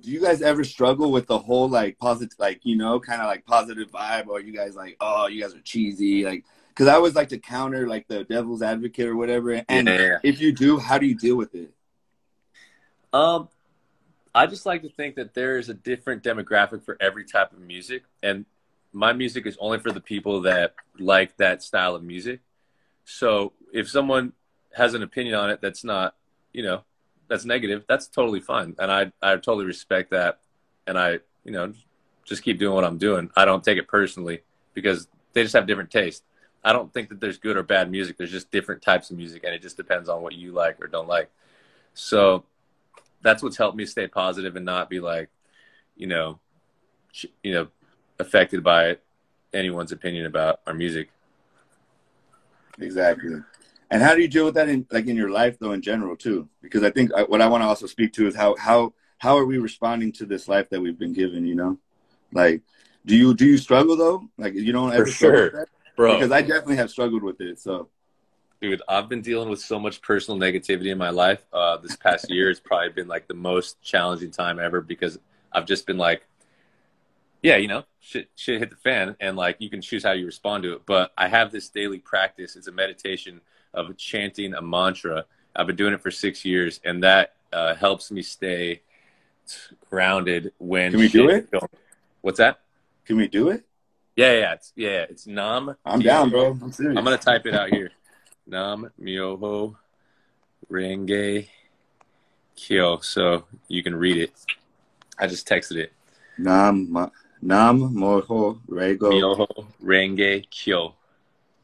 do you guys ever struggle with the whole like positive, like, you know, kind of like positive vibe, or you guys like, oh, you guys are cheesy, like, because I always like to counter like the devil's advocate or whatever. And Yeah. if you do, how do you deal with it? I just like to think that there is a different demographic for every type of music, and my music is only for the people that like that style of music. So if someone has an opinion on it that's not, you know, that's negative, that's totally fine. And I totally respect that. And I, you know, just keep doing what I'm doing. I don't take it personally because they just have different taste. I don't think that there's good or bad music. There's just different types of music, and it just depends on what you like or don't like. So that's what's helped me stay positive and not be like, you know, affected by anyone's opinion about our music. Exactly. And how do you deal with that in like in your life though, in general too? Because I think what I want to also speak to is how are we responding to this life that we've been given? You know, like do you struggle though? Like you don't For ever struggle with sure, that? bro. Because I definitely have struggled with it. So, Dude, I've been dealing with so much personal negativity in my life. This past year has probably been like the most challenging time ever because I've just been like, yeah, you know, shit hit the fan, and like you can choose how you respond to it. But I have this daily practice. It's a meditation of chanting a mantra. I've been doing it for 6 years, and that helps me stay grounded when can we do it? What's that? Can we do it? It's Nam. I'm down, bro. I'm serious. I'm gonna type it out here. Nam Myoho Renge Kyo, so you can read it. I just texted it. Nam Moho Rego. Myoho Renge Kyo. All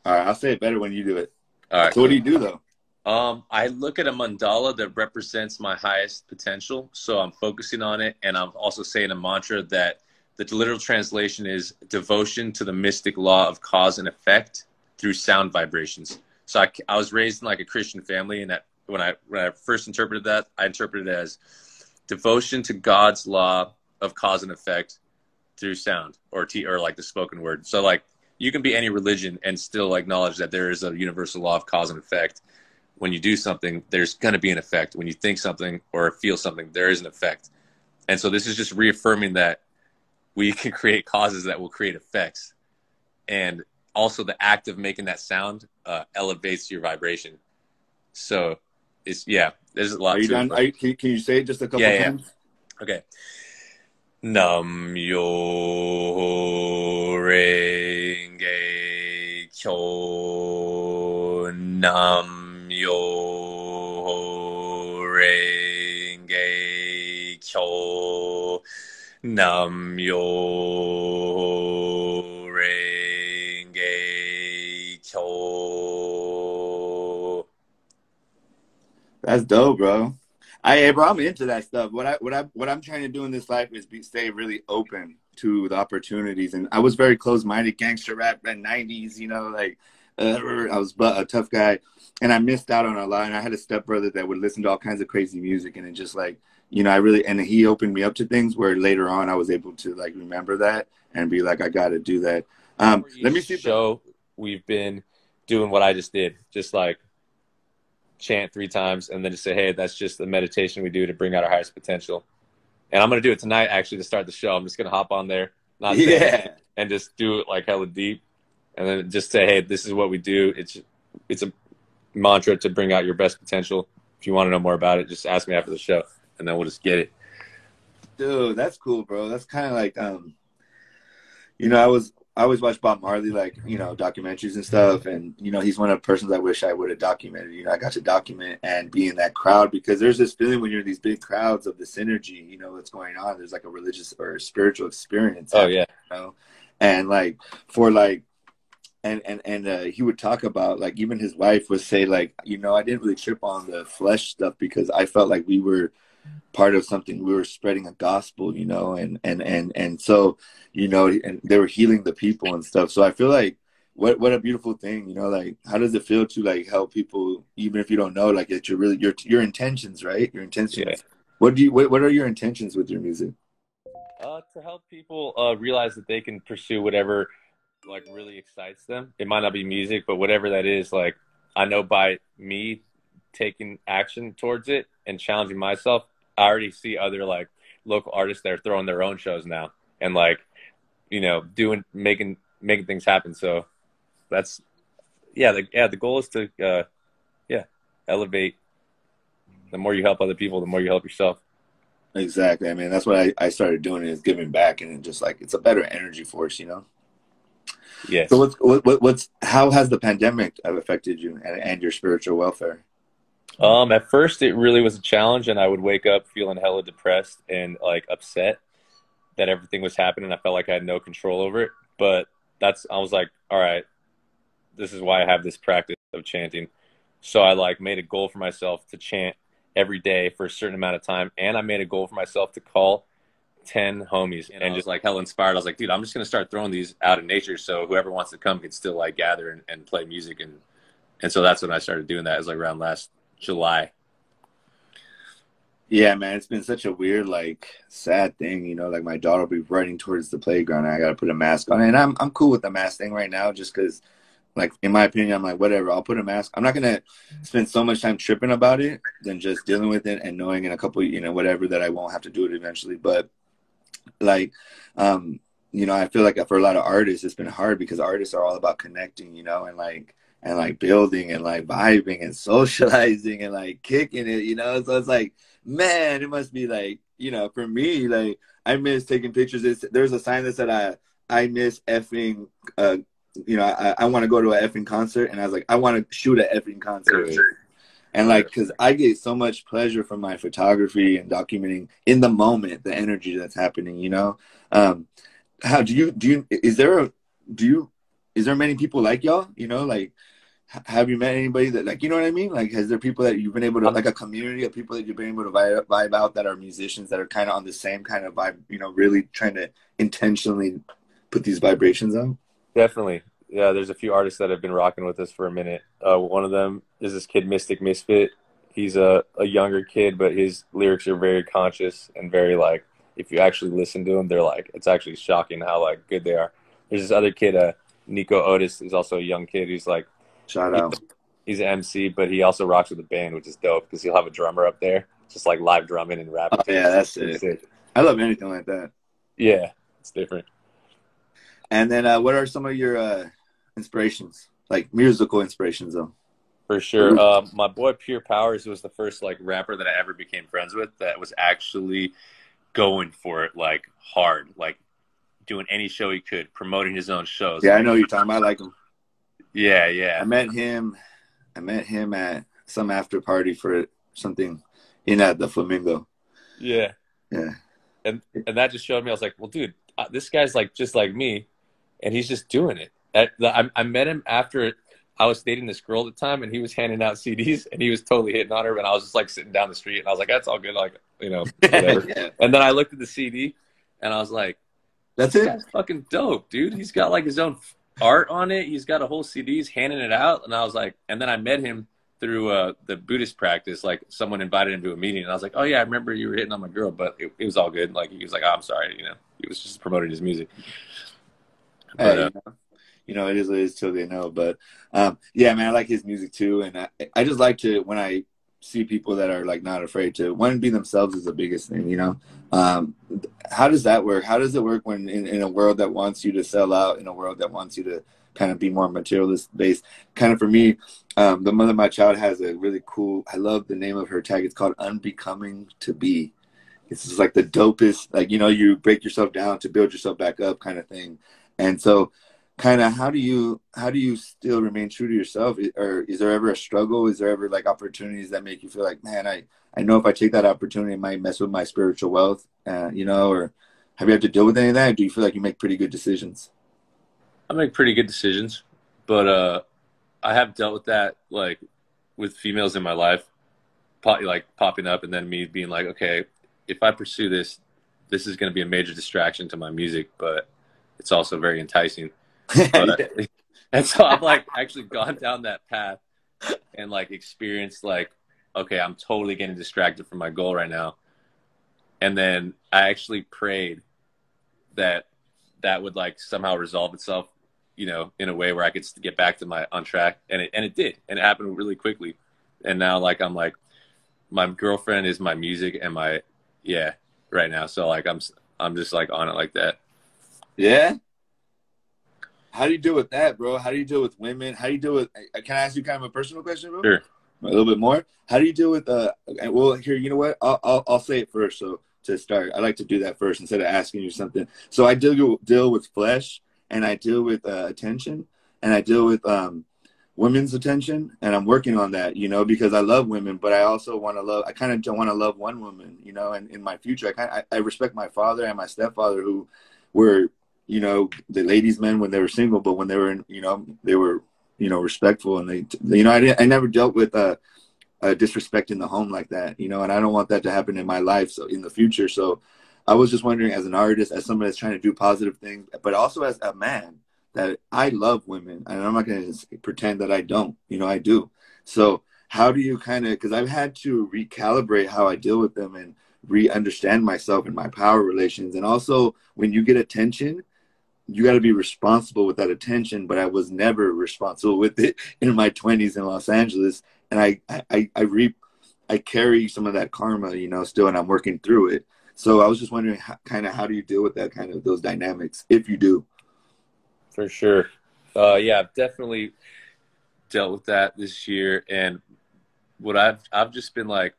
right, I'll say it better when you do it. All right. So what do you do though? I look at a mandala that represents my highest potential, so I'm focusing on it, and I'm also saying a mantra that the literal translation is devotion to the mystic law of cause and effect through sound vibrations. So I was raised in like a Christian family, and that when I first interpreted that, I interpreted it as devotion to God's law of cause and effect through sound or like the spoken word. So like you can be any religion and still acknowledge that there is a universal law of cause and effect. When you do something, there's going to be an effect. When you think something or feel something, there is an effect. And so this is just reaffirming that we can create causes that will create effects. And also the act of making that sound elevates your vibration. So it's, there's a lot to done? it. Can you say it just a couple times? Okay. Nam yo renge kyo. Nam yo renge kyo. Nam yo renge kyo. That's dope, bro. I'm into that stuff. What I'm trying to do in this life is stay really open to the opportunities. And I was very closed-minded, gangster rap in the 90s, you know, like I was a tough guy, and I missed out on a lot. And I had a stepbrother that would listen to all kinds of crazy music, and it just like, you know, and he opened me up to things where later on I was able to like remember that and be like, I got to do that. Let me see. We've been doing what I just did, just like chant 3 times and then just say, hey, that's just the meditation we do to bring out our highest potential. And I'm going to do it tonight, actually, to start the show. I'm just going to hop on there, and just do it like hella deep. And then just say, hey, this is what we do. It's a mantra to bring out your best potential. If you want to know more about it, just ask me after the show, and then we'll just get it. Dude, that's cool, bro. That's kind of like, you know, I always watch Bob Marley, like, you know, documentaries and stuff. And, you know, he's one of the persons I wish I would have documented. You know, I got to document and be in that crowd, because there's this feeling when you're in these big crowds of this energy, you know, what's going on. There's like a religious or a spiritual experience. Oh, yeah. You know? And like for like, and he would talk about like, even his wife would say like, you know, I didn't really trip on the flesh stuff because I felt like we were part of something. We were spreading a gospel, you know, and so, you know, and they were healing the people and stuff. So I feel like what a beautiful thing, you know, like how does it feel to like help people, even if you don't know, like it's your intentions, right? Your intentions. Yeah. What are your intentions with your music? To help people realize that they can pursue whatever like really excites them. It might not be music, but whatever that is, like I know by me taking action towards it and challenging myself, I already see other like local artists that are throwing their own shows now and like, you know, making things happen. So that's, the goal is to, elevate. The more you help other people, the more you help yourself. Exactly. I mean, that's what I started doing, is giving back, and it just like, it's a better energy force, you know? Yes. So how has the pandemic affected you and your spiritual welfare? At first it really was a challenge, and I would wake up feeling hella depressed and like upset that everything was happening. I felt like I had no control over it. But I was like, all right, this is why I have this practice of chanting. So I like made a goal for myself to chant every day for a certain amount of time. And I made a goal for myself to call 10 homies, and just like hella inspired. I was like, dude, I'm just going to start throwing these out in nature, so whoever wants to come can still like gather and play music. And so that's when I started doing that. It was like around last July. Yeah, man, it's been such a weird, like, sad thing, you know. Like, my daughter will be running towards the playground, and I gotta put a mask on. And I'm cool with the mask thing right now, just because, like, in my opinion, I'm like, whatever, I'll put a mask. I'm not gonna spend so much time tripping about it than just dealing with it and knowing in a couple, you know, whatever, that I won't have to do it eventually. But like, you know, I feel like for a lot of artists, it's been hard because artists are all about connecting, you know, and like building and like vibing and socializing and like kicking it, you know. So it's like, man, it must be like, you know, for me, like, I miss taking pictures. There's a sign that said I miss effing, you know, I want to go to an effing concert, and I was like, I want to shoot an effing concert. And like, because I get so much pleasure from my photography and documenting in the moment the energy that's happening, you know. How is there many people like y'all, you know? Like, have you met anybody that, like, you know what I mean? Like, has there people that you've been able to, like, a community of people that you've been able to vibe out, that are musicians that are kind of on the same kind of vibe, you know, really trying to intentionally put these vibrations out? Definitely. Yeah, there's a few artists that have been rocking with us for a minute. One of them is this kid, Mystic Misfit. He's a younger kid, but his lyrics are very conscious and very, like, if you actually listen to them, they're like, it's actually shocking how, like, good they are. There's this other kid, Nico Otis, who's also a young kid. He's like, Shout out. He's an MC, but he also rocks with a band, which is dope because he'll have a drummer up there, just like live drumming and rapping. Oh, yeah, that's it. Sick. I love anything like that. Yeah, it's different. And then what are some of your inspirations, like musical inspirations, though? For sure. My boy Pure Powers was the first like rapper that I ever became friends with that was actually going for it, like hard, like doing any show he could, promoting his own shows. Yeah, I know you're talking about. I like him. Yeah, yeah. I met him at some after party for something at the Flamingo. Yeah. Yeah. And that just showed me, I was like, well, dude, this guy's like just like me, and he's just doing it. I met him after I was dating this girl at the time, and he was handing out CDs, and he was totally hitting on her, and I was just like sitting down the street, and I was like, that's all good, like, you know, whatever. Yeah. And then I looked at the CD, and I was like, that's this it. guy's fucking dope, dude. He's got like his own art on it. He's got a whole CD. He's handing it out, and I was like, and then I met him through the Buddhist practice. Like, someone invited him to a meeting, and I was like, oh yeah, I remember you were hitting on my girl, but it was all good. Like, he was like, oh, I'm sorry, you know, he was just promoting his music. But you know, it is what it is till they know. But yeah, man, I like his music too, and I just like to, when I see people that are like not afraid to, one, be themselves is the biggest thing, you know. How does that work? How does it work when in a world that wants you to sell out, in a world that wants you to kind of be more materialist based? Kind of for me, the mother of my child has a really cool, I love the name of her tag. It's called Unbecoming to Be. It's just like the dopest, like, you know, you break yourself down to build yourself back up kind of thing. And so kind of, how do you still remain true to yourself? Or is there ever a struggle? Is there ever like opportunities that make you feel like, man, I know if I take that opportunity, it might mess with my spiritual wealth, you know? Or have you had to deal with any of that? Or do you feel like you make pretty good decisions? I make pretty good decisions, but I have dealt with that, like, with females in my life, popping up, and then me being like, okay, if I pursue this, this is going to be a major distraction to my music, but it's also very enticing. And so I've like actually gone down that path and like experienced like, okay, I'm totally getting distracted from my goal right now. And then I actually prayed that would like somehow resolve itself, you know, in a way where I could get back to on track. And it did. And it happened really quickly. And now like, I'm like, my girlfriend is my music and my, yeah, right now. So like I'm just like on it like that. Yeah. How do you deal with that, bro? How do you deal with women? How do you deal with? Can I ask you kind of a personal question, bro? Sure. A little bit more. How do you deal with? Well, here, you know what? I'll say it first. So to start, I like to do that first instead of asking you something. So I deal with flesh, and I deal with attention, and I deal with women's attention, and I'm working on that, you know, because I love women, but I also want to love. I kind of don't want to love one woman, you know. And in my future, I respect my father and my stepfather who were, you know, the ladies' men when they were single, but when they were, you know, they were, you know, respectful, and they, you know, I never dealt with disrespect in the home like that, you know, and I don't want that to happen in my life, so in the future. So I was just wondering, as an artist, as somebody that's trying to do positive things, but also as a man, that I love women, and I'm not going to pretend that I don't, you know, I do. So how do you kind of, because I've had to recalibrate how I deal with them and re-understand myself and my power relations, and also when you get attention, you got to be responsible with that attention, but I was never responsible with it in my 20s in Los Angeles. And I carry some of that karma, you know, still, and I'm working through it. So I was just wondering how do you deal with that kind of those dynamics, if you do? For sure. Yeah, I've definitely dealt with that this year. And what I've just been like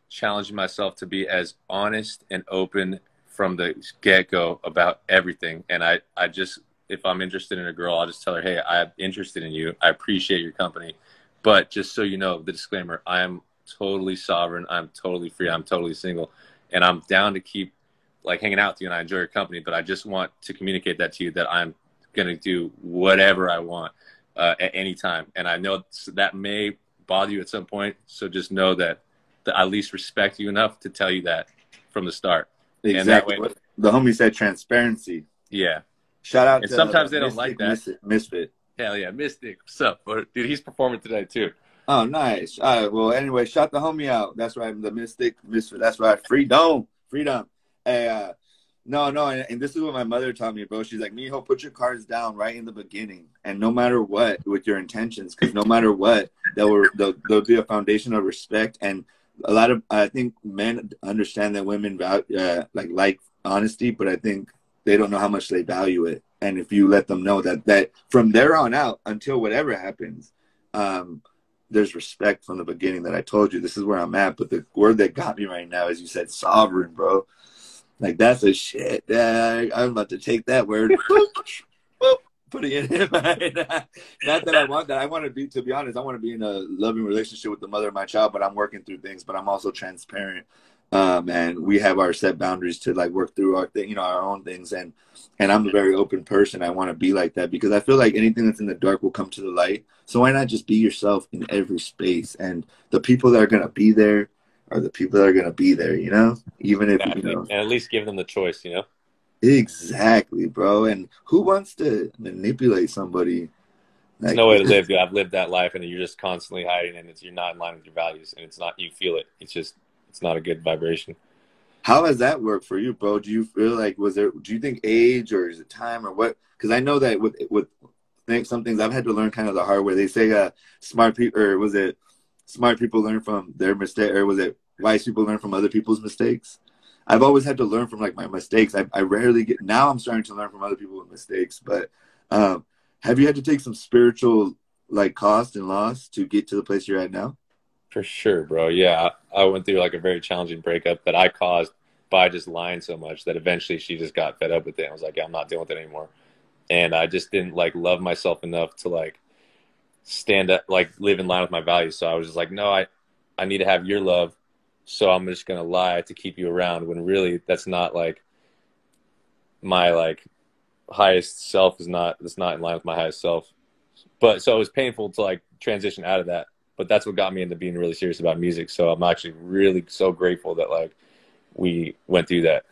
challenging myself to be as honest and open from the get-go about everything. And I just, if I'm interested in a girl, I'll just tell her, hey, I'm interested in you. I appreciate your company. But just so you know, the disclaimer, I am totally sovereign. I'm totally free. I'm totally single. And I'm down to keep like hanging out with you, and I enjoy your company. But I just want to communicate that to you, that I'm going to do whatever I want at any time. And I know that may bother you at some point. So just know that I at least respect you enough to tell you that from the start. Exactly. And that way, the homie said transparency. Yeah. Shout out and to sometimes they don't like that. Misfit. Hell yeah, Mystic. What's up? Dude, he's performing today too. Oh, nice. All right. Well, anyway, shout the homie out. That's right. The Misfit. That's right. Freedom. Hey, no. And this is what my mother taught me, bro. She's like, Mijo, put your cards down right in the beginning. And no matter what, with your intentions, because no matter what, there'll be a foundation of respect. And I think men understand that women like honesty, but I think they don't know how much they value it. And if you let them know that from there on out until whatever happens, there's respect from the beginning, that I told you this is where I'm at. But the word that got me right now is you said sovereign, bro. Like, that's a shit. I'm about to take that word, put it in mind. Not that I want that. I want to be, to be honest, I want to be in a loving relationship with the mother of my child, but I'm working through things, but I'm also transparent. And we have our set boundaries to like work through our thing, you know, our own things. And I'm a very open person. I want to be like that because I feel like anything that's in the dark will come to the light. So why not just be yourself in every space? And the people that are going to be there are the people that are going to be there, you know, even if, you know, and at least give them the choice, you know? Exactly, bro. And who wants to manipulate somebody? There's no way to live, dude. I've lived that life, and you're just constantly hiding, and you're not in line with your values, and it's not, you feel it. It's not a good vibration. How has that worked for you, bro? Do you feel like, do you think age, or is it time, or what? Because I know that with some things I've had to learn kind of the hard way. They say smart people, or was it smart people learn from their mistake, or was it wise people learn from other people's mistakes? I've always had to learn from like my mistakes. I rarely get, now I'm starting to learn from other people's mistakes, but have you had to take some spiritual like cost and loss to get to the place you're at now? For sure, bro. Yeah. I went through like a very challenging breakup that I caused by just lying so much that eventually she just got fed up with it. I was like, yeah, I'm not dealing with it anymore. And I just didn't like love myself enough to like stand up, like live in line with my values. So I was just like, no, I need to have your love. So I'm just going to lie to keep you around, when really that's not like my like highest self that's not in line with my highest self. But so it was painful to like transition out of that, but that's what got me into being really serious about music. So I'm actually really so grateful that like we went through that.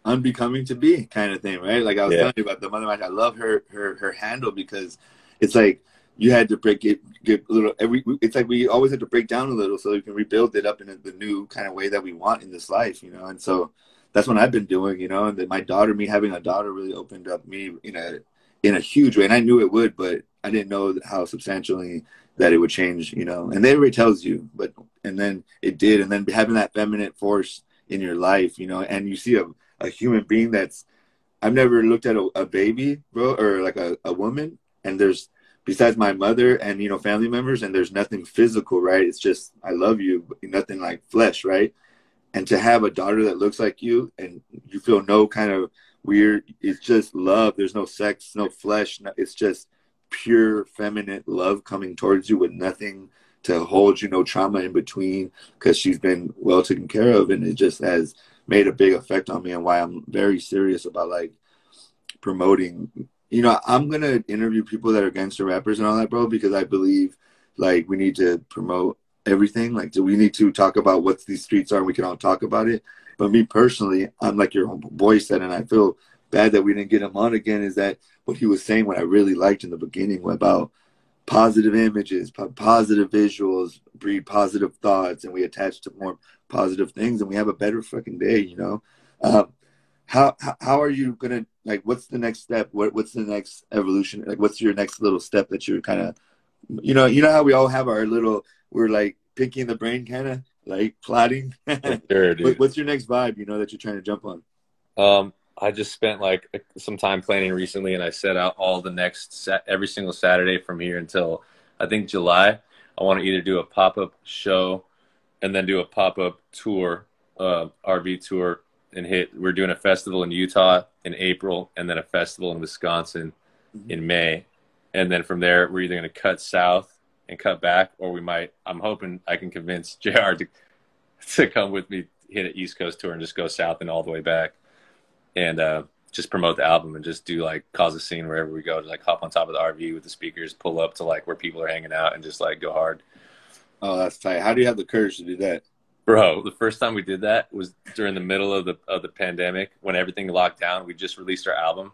Unbecoming to be kind of thing, right? Like I was telling you about the mother. I love her handle, because it's like you had to get a little. It's like we always had to break down a little so we can rebuild it up in the new kind of way that we want in this life, you know. And so that's what I've been doing, you know. And then me having a daughter really opened up me in a huge way. And I knew it would, but I didn't know how substantially that it would change, you know. And everybody tells you, and then it did. And then having that feminine force in your life, you know, and you see a human being that's, I've never looked at a baby, bro, or like a woman, and there's, besides my mother and, you know, family members, and there's nothing physical, right? It's just, I love you, but nothing like flesh, right? And to have a daughter that looks like you and you feel no kind of weird, it's just love. There's no sex, no flesh. It's just pure feminine love coming towards you with nothing to hold you, no trauma in between, because she's been well taken care of. And it just has made a big effect on me, and why I'm very serious about like promoting. You know, I'm going to interview people that are gangster rappers and all that, bro, because I believe like we need to promote everything. Like, do we need to talk about what these streets are and we can all talk about it? But me personally, I'm like your boy said, and I feel bad that we didn't get him on again, is that what he was saying, what I really liked in the beginning about positive images, positive visuals, breed positive thoughts, and we attach to more positive things, and we have a better fucking day, you know? How are you gonna, like, what's the next step? What's the next evolution? Like, what's your next little step that you're kind of, you know how we all have our little, we're like picking the brain, kind of like plotting. Sure, dude. What's your next vibe, you know, that you're trying to jump on? I just spent like some time planning recently, and I set out all the next every single Saturday from here until I think July. I want to either do a pop-up show and then do a pop-up tour, RV tour, and we're doing a festival in Utah in April, and then a festival in Wisconsin in May. And then from there, we're either going to cut south and cut back, or I'm hoping I can convince JR to come with me, hit an East Coast tour and just go south and all the way back. And just promote the album and just do like cause a scene wherever we go, to like hop on top of the RV with the speakers, pull up to like where people are hanging out, and just like go hard. Oh, that's tight. How do you have the courage to do that? Bro, the first time we did that was during the middle of the pandemic, when everything locked down. We just released our album,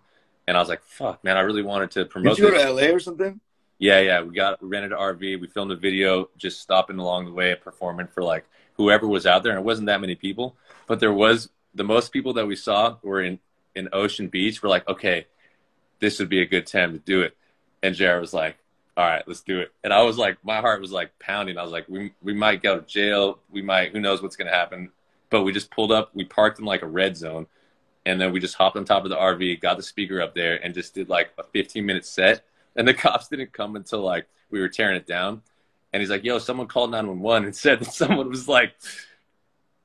and I was like, fuck, man, I really wanted to promote. Did you go to LA or something? Yeah. We rented an RV. We filmed a video just stopping along the way, performing for like whoever was out there. And it wasn't that many people, but there was, the most people that we saw were in Ocean Beach. We're like, okay, this would be a good time to do it. And Jared was like, all right, let's do it. And I was like, my heart was like pounding. I was like, we might go to jail. We might, who knows what's going to happen. But we just pulled up, we parked in like a red zone. And then we just hopped on top of the RV, got the speaker up there, and just did like a 15-minute set. And the cops didn't come until like we were tearing it down. And he's like, yo, someone called 911 and said that someone was like,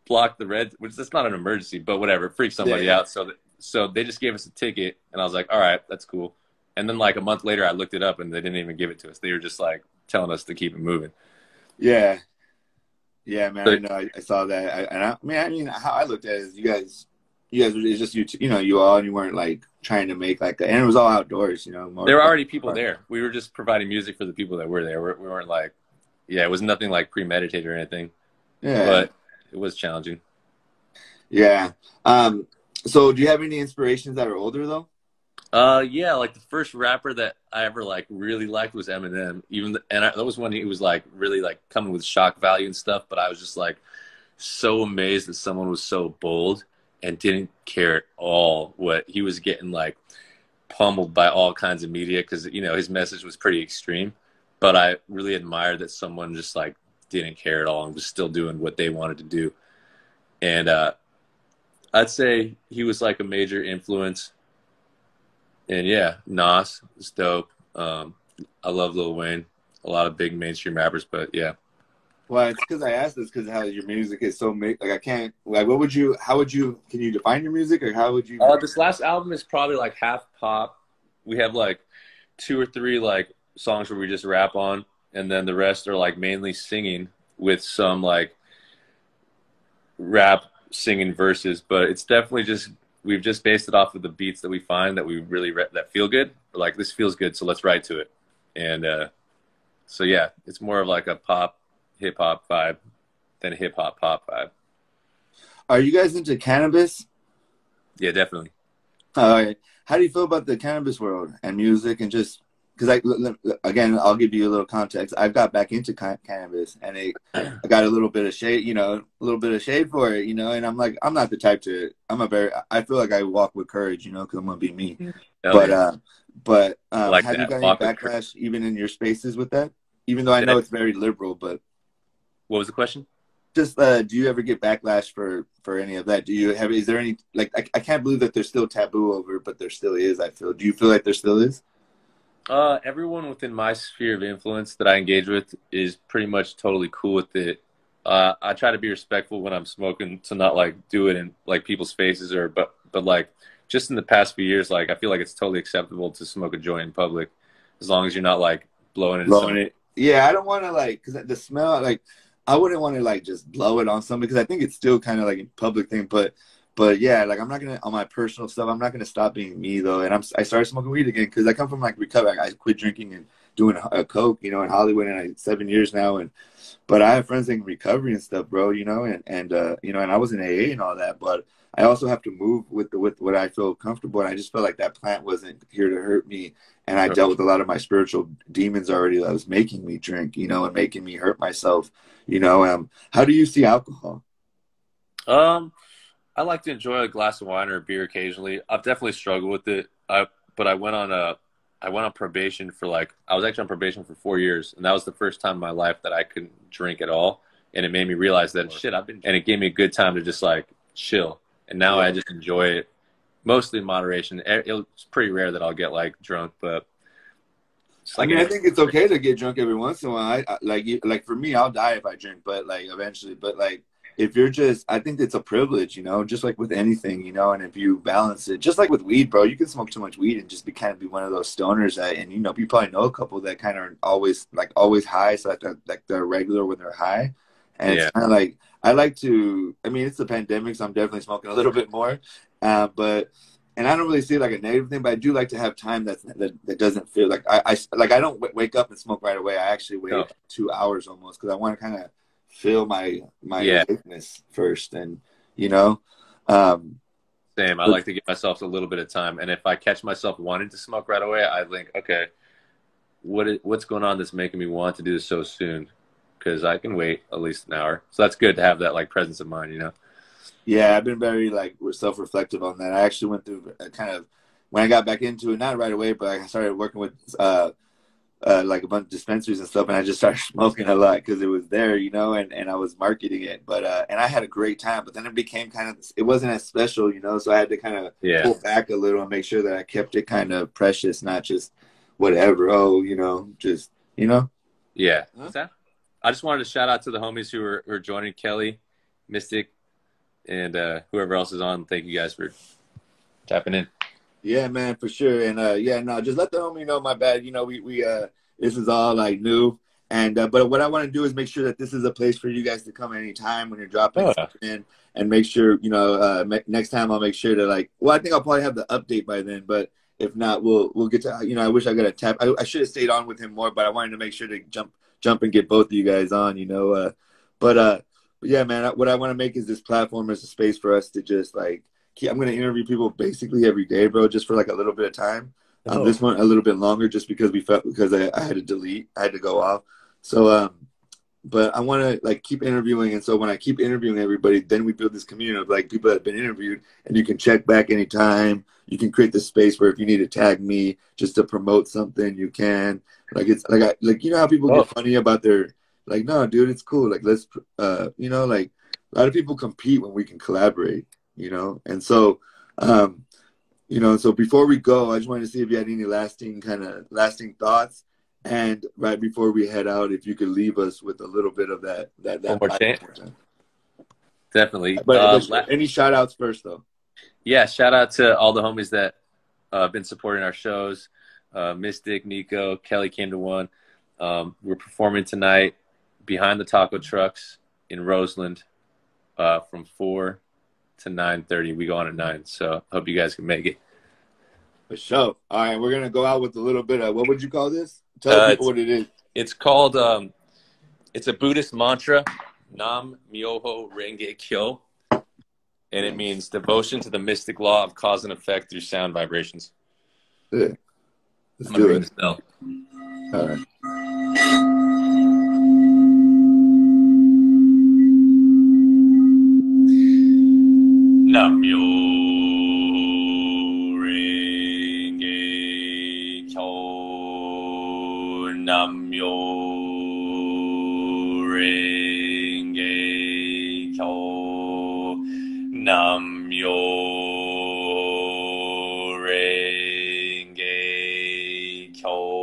blocked the red, which that's not an emergency, but whatever, freaked somebody out. So they just gave us a ticket, and I was like, all right, that's cool. And then like a month later, I looked it up, and they didn't even give it to us. They were just like telling us to keep it moving. Yeah, man. I know. I saw that. I mean, how I looked at it is you guys were, it's just you all, and you weren't like trying to make like, and it was all outdoors, you know. There were already people there. We were just providing music for the people that were there. We weren't like, it was nothing like premeditated or anything. Yeah, but it was challenging. Yeah. So do you have any inspirations that are older though? Yeah, like the first rapper that I ever like really liked was Eminem. That was when he was like really like coming with shock value and stuff. But I was just like so amazed that someone was so bold and didn't care at all what he was getting, like pummeled by all kinds of media, because his message was pretty extreme. But I really admired that someone just like didn't care at all and was still doing what they wanted to do. And I'd say he was like a major influence. And yeah, Nas is dope. I love Lil Wayne. A lot of big mainstream rappers, but yeah. Well, it's because I asked this because how your music is so like I can't like can you define your music, or how would you? This last album is probably like half pop. We have like 2 or 3 like songs where we just rap on, and then the rest are like mainly singing with some like rap singing verses. But it's definitely just, we've just based it off of the beats that we find that we really that feel good. We're like, this feels good, so let's write to it. And so yeah, it's more of like a pop hip hop vibe than a hip hop pop vibe. Are you guys into cannabis? Yeah, definitely. All right. How do you feel about the cannabis world and music, and just because again, I'll give you a little context. I got back into cannabis, and I got a little bit of shade, for it, and I'm like, I'm not the type to. I feel like I walk with courage, because I'm gonna be me. But like have you got any backlash even in your spaces with that? Even though I know it's very liberal, but what was the question? just do you ever get backlash for any of that? Do you have? Is there any like? I can't believe that there's still taboo over it, but there still is. I feel. Do you feel like there still is? Everyone within my sphere of influence that I engage with is pretty much totally cool with it. I try to be respectful when I'm smoking to not like do it in like people's faces but like just in the past few years, like I feel like it's totally acceptable to smoke a joint in public as long as you're not like blowing it. Yeah, I don't want to like because the smell like I wouldn't want to like just blow it on something because I think it's still kind of like a public thing, but yeah, like I'm not gonna on my personal stuff. I'm not gonna stop being me though, and I started smoking weed again because I come from like recovery. Like, I quit drinking and doing a coke, you know, in Hollywood, and I 7 years now, and but I have friends in recovery and stuff, bro, you know, and you know, and I was in AA and all that, but I also have to move with what I feel comfortable, and I just felt like that plant wasn't here to hurt me, and I dealt with a lot of my spiritual demons already that was making me drink, you know, and making me hurt myself, you know. How do you see alcohol? I like to enjoy a glass of wine or a beer occasionally. I've definitely struggled with it. But I went on probation for like I was actually on probation for 4 years, and that was the first time in my life that I couldn't drink at all. And it made me realize that shit and it gave me a good time to just like chill. And now I just enjoy it mostly in moderation. It's pretty rare that I'll get like drunk, but I mean, I think it's okay to get drunk every once in a while. Like for me, I'll die if I drink, but like eventually, but like if you're just, I think it's a privilege, you know, just like with anything, you know, and if you balance it, just like with weed, bro, you can smoke too much weed and just be one of those stoners that, and you know, you probably know a couple that kind of are always high, so like they're regular when they're high, and it's kind of like I like to. I mean, it's the pandemic, so I'm definitely smoking a little bit more, but. And I don't really see it like a negative thing, but I do like to have time that doesn't feel like I don't wake up and smoke right away. I actually wait 2 hours almost because I want to kind of feel my awakeness first, and you know. Same. I like to give myself a little bit of time, and if I catch myself wanting to smoke right away, I think, okay, what's going on that's making me want to do this so soon? Because I can wait at least an hour. So that's good to have that like presence of mind, you know. Yeah, I've been very like self-reflective on that. I actually went through a kind of when I got back into it, not right away, but I started working with like a bunch of dispensaries and stuff, and I just started smoking a lot because it was there, you know, and I was marketing it. But and I had a great time, but then it became kind of it wasn't as special, you know, so I had to kind of pull back a little and make sure that I kept it kind of precious, not just whatever. Oh, you know, just you know. Yeah. I just wanted to shout out to the homies who are joining, Kelly, Mystic, and whoever else is on. Thank you guys for tapping in. Yeah, man, for sure. And just let the homie know my bad. You know, we this is all like new. And but what I want to do is make sure that this is a place for you guys to come anytime when you're dropping something in, and make sure, you know, next time I'll make sure to like, well, I think I'll probably have the update by then, but if not, we'll get to, you know, I wish I got a tap. I should have stayed on with him more, but I wanted to make sure to jump and get both of you guys on, you know, but yeah, man, what I want to make is this platform as a space for us to just like, I'm going to interview people basically every day, bro, just for like a little bit of time. This one a little bit longer just because I had to go off. So, but I want to like keep interviewing. And so when I keep interviewing everybody, then we build this community of like people that have been interviewed, and you can check back anytime. You can create this space where if you need to tag me just to promote something, you can. Like it's like you know how people get funny about their like, no, dude, it's cool. Like let's you know, like a lot of people compete when we can collaborate, you know. And so you know, so before we go, I just wanted to see if you had any lasting thoughts. And right before we head out, if you could leave us with a little bit of that one more chant. Definitely. But any shout outs first though? Yeah, shout out to all the homies that have been supporting our shows. Mystic, Nico, Kelly came to one. We're performing tonight behind the taco trucks in Roseland from 4 to 9:30. We go on at 9, so hope you guys can make it. For sure. All right, we're gonna go out with a little bit of, what would you call this? Tell people what it is. It's called it's a Buddhist mantra, Nam Myoho Renge Kyo, and it means devotion to the mystic law of cause and effect through sound vibrations. Yeah. Let's do it. All right. Nam Myoho Renge Kyo, Nam Myoho Renge Kyo. Nam Yo Renge Kyo.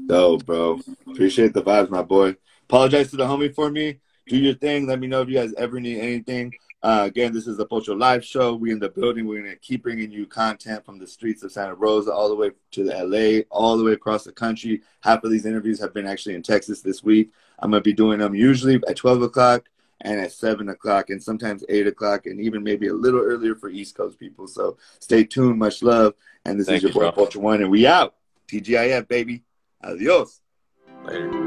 Dope, bro. Appreciate the vibes, my boy. Apologize to the homie for me. Do your thing. Let me know if you guys ever need anything. Again, this is the Pocho Live Show. We in the building. We're going to keep bringing you content from the streets of Santa Rosa all the way to the LA, all the way across the country. Half of these interviews have been actually in Texas this week. I'm going to be doing them usually at 12 o'clock and at 7 o'clock and sometimes 8 o'clock and even maybe a little earlier for East Coast people. So stay tuned. Much love. And this is your boy Pocho1, and we out. TGIF, baby. Adios. Later.